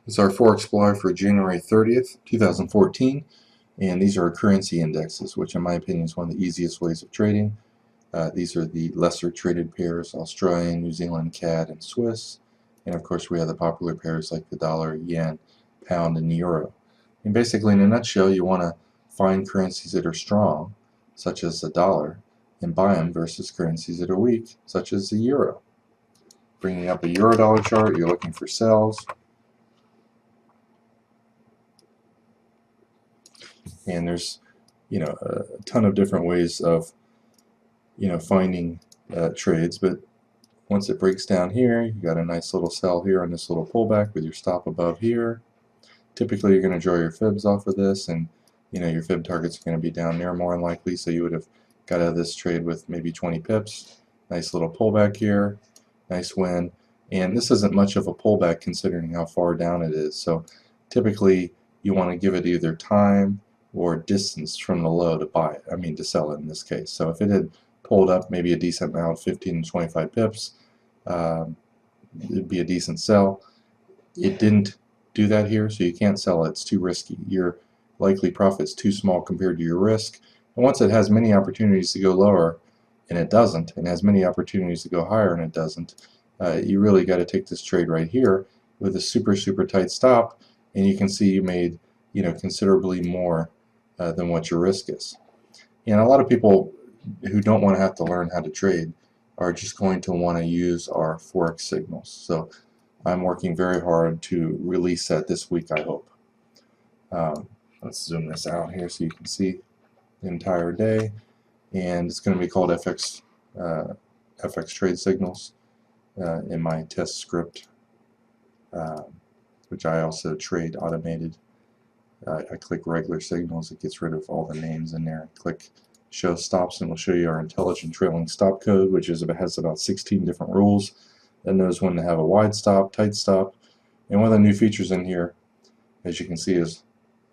This is our Forex Explorer for January 30th, 2014, and these are our currency indexes, which in my opinion is one of the easiest ways of trading. These are the lesser traded pairs: Australian, New Zealand, CAD, and Swiss. And of course we have the popular pairs like the dollar, yen, pound, and euro. And basically, in a nutshell, you want to find currencies that are strong, such as the dollar, and buy them versus currencies that are weak, such as the euro. Bringing up a euro dollar chart, you're looking for sells. And there's a ton of different ways of finding trades, but once it breaks down here, you got a nice little sell here on this little pullback with your stop above here. Typically you're going to draw your fibs off of this, and your fib targets are going to be down there more than likely, so you would have got out of this trade with maybe 20 pips. Nice little pullback here, nice win, and this isn't much of a pullback considering how far down it is, so typically you want to give it either time or distance from the low to buy it, to sell it in this case. So if it had pulled up maybe a decent amount, 15 to 25 pips, it'd be a decent sell. It didn't do that here, so you can't sell it. It's too risky. Your likely profit's too small compared to your risk. And once it has many opportunities to go lower, and it doesn't, and has many opportunities to go higher and it doesn't, you really got to take this trade right here with a super tight stop, and you can see you made considerably more than what your risk is. And a lot of people who don't want to have to learn how to trade are just going to want to use our Forex signals. So I'm working very hard to release that this week, I hope. Let's zoom this out here so you can see the entire day. And it's going to be called FX Trade Signals in my test script, which I also trade automated. I click regular signals, it gets rid of all the names in there. Click show stops, and we'll show you our intelligent trailing stop code, which has about 16 different rules that knows when to have a wide stop, tight stop. And one of the new features in here, as you can see, is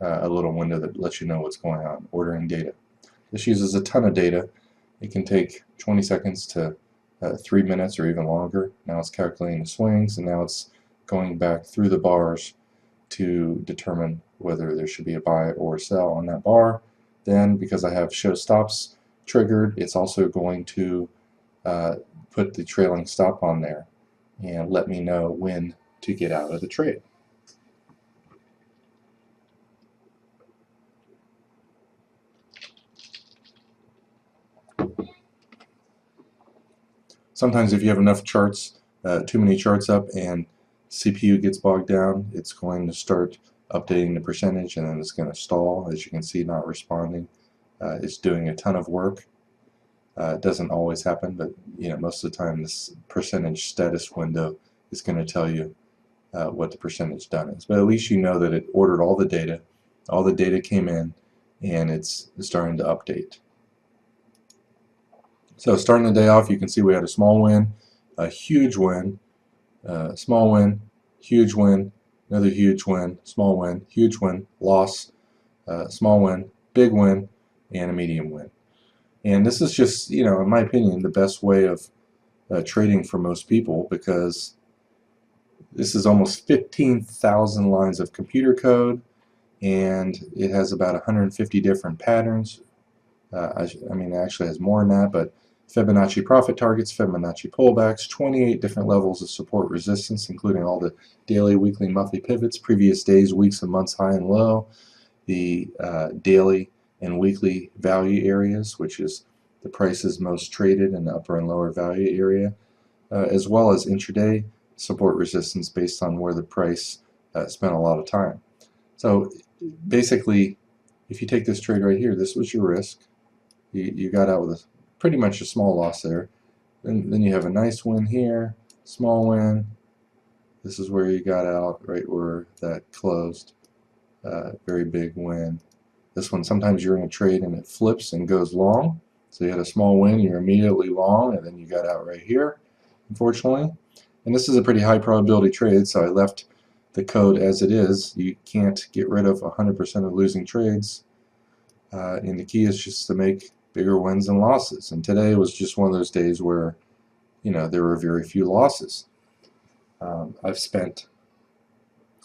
a little window that lets you know what's going on, ordering data. This uses a ton of data. It can take 20 seconds to 3 minutes or even longer. Now it's calculating the swings, and now it's going back through the bars to determine whether there should be a buy or sell on that bar. Then, because I have show stops triggered, it's also going to put the trailing stop on there and let me know when to get out of the trade. Sometimes if you have enough charts, too many charts up, and CPU gets bogged down, it's going to start updating the percentage, and then it's going to stall. As you can see, not responding. It's doing a ton of work. It doesn't always happen, but most of the time this percentage status window is going to tell you what the percentage done is. But at least you know that it ordered all the data came in, and it's starting to update. So starting the day off, you can see we had a small win, a huge win, small win, huge win, another huge win, small win, huge win, loss, small win, big win, and a medium win. And this is just, in my opinion, the best way of trading for most people, because this is almost 15,000 lines of computer code, and it has about 150 different patterns. It actually has more than that, but Fibonacci profit targets, Fibonacci pullbacks, 28 different levels of support resistance, including all the daily, weekly, monthly pivots, previous days, weeks, and months high and low, the daily and weekly value areas, which is the prices most traded in the upper and lower value area, as well as intraday support resistance based on where the price spent a lot of time. So basically, if you take this trade right here, this was your risk. You got out with pretty much a small loss there. Then you have a nice win here, small win. This is where you got out, right where that closed. Very big win. This one, sometimes you're in a trade and it flips and goes long. So you had a small win, you're immediately long, and then you got out right here, unfortunately. And this is a pretty high probability trade, so I left the code as it is. You can't get rid of 100% of losing trades. And the key is just to make bigger wins and losses. And today was just one of those days where, there were very few losses. I've spent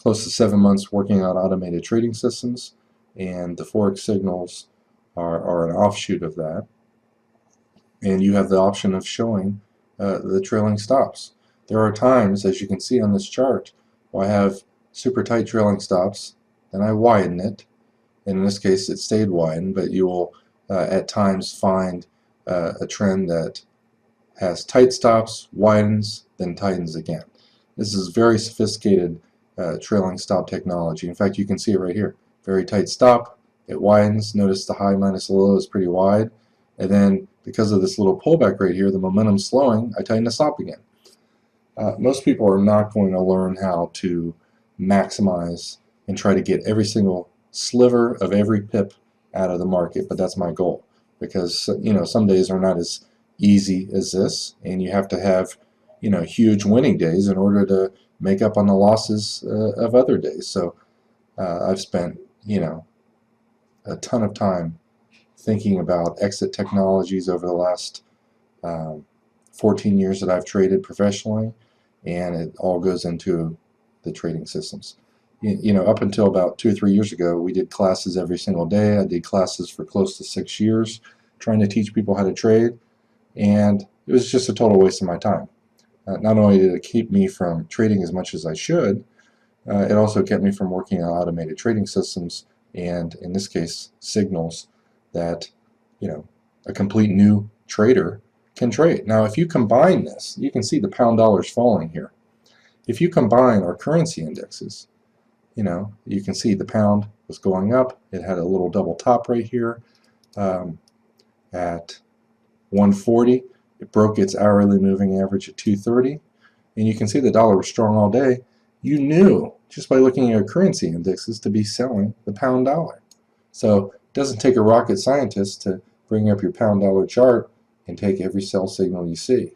close to 7 months working on automated trading systems, and the Forex signals are an offshoot of that. And you have the option of showing the trailing stops. There are times, as you can see on this chart, where I have super tight trailing stops, then I widen it, and in this case it stayed widened, but you will at times find a trend that has tight stops, widens, then tightens again. This is very sophisticated trailing stop technology. In fact, you can see it right here. Very tight stop, it widens. Notice the high minus the low is pretty wide, and then because of this little pullback right here, the momentum's slowing, I tighten the stop again. Most people are not going to learn how to maximize and try to get every single sliver of every pip out of the market, but that's my goal, because some days are not as easy as this, and you have to have huge winning days in order to make up on the losses of other days. So I've spent a ton of time thinking about exit technologies over the last 14 years that I've traded professionally, and it all goes into the trading systems. Up until about 2 or 3 years ago, we did classes every single day. I did classes for close to 6 years trying to teach people how to trade, and it was just a total waste of my time. Not only did it keep me from trading as much as I should, it also kept me from working on automated trading systems, and in this case signals that a complete new trader can trade. Now if you combine this, you can see the pound dollar's falling here. If you combine our currency indexes, you can see the pound was going up. It had a little double top right here at 140. It broke its hourly moving average at 230, and you can see the dollar was strong all day. You knew just by looking at your currency indexes to be selling the pound dollar. So it doesn't take a rocket scientist to bring up your pound dollar chart and take every sell signal you see.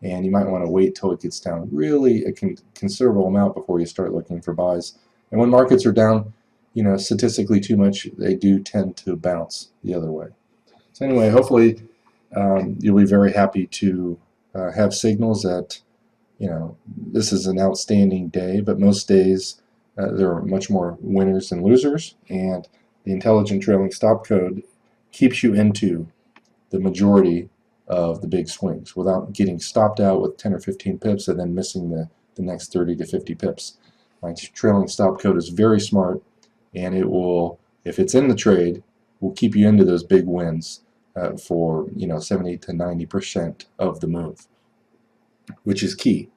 And you might want to wait till it gets down really a considerable amount before you start looking for buys. And when markets are down, statistically too much, they do tend to bounce the other way. So anyway, hopefully you'll be very happy to have signals that this is an outstanding day, but most days there are much more winners than losers, and the intelligent trailing stop code keeps you into the majority of the big swings without getting stopped out with 10 or 15 pips and then missing the next 30 to 50 pips. My trailing stop code is very smart, and it will, if it's in the trade, will keep you into those big wins for 70 to 90% of the move, which is key.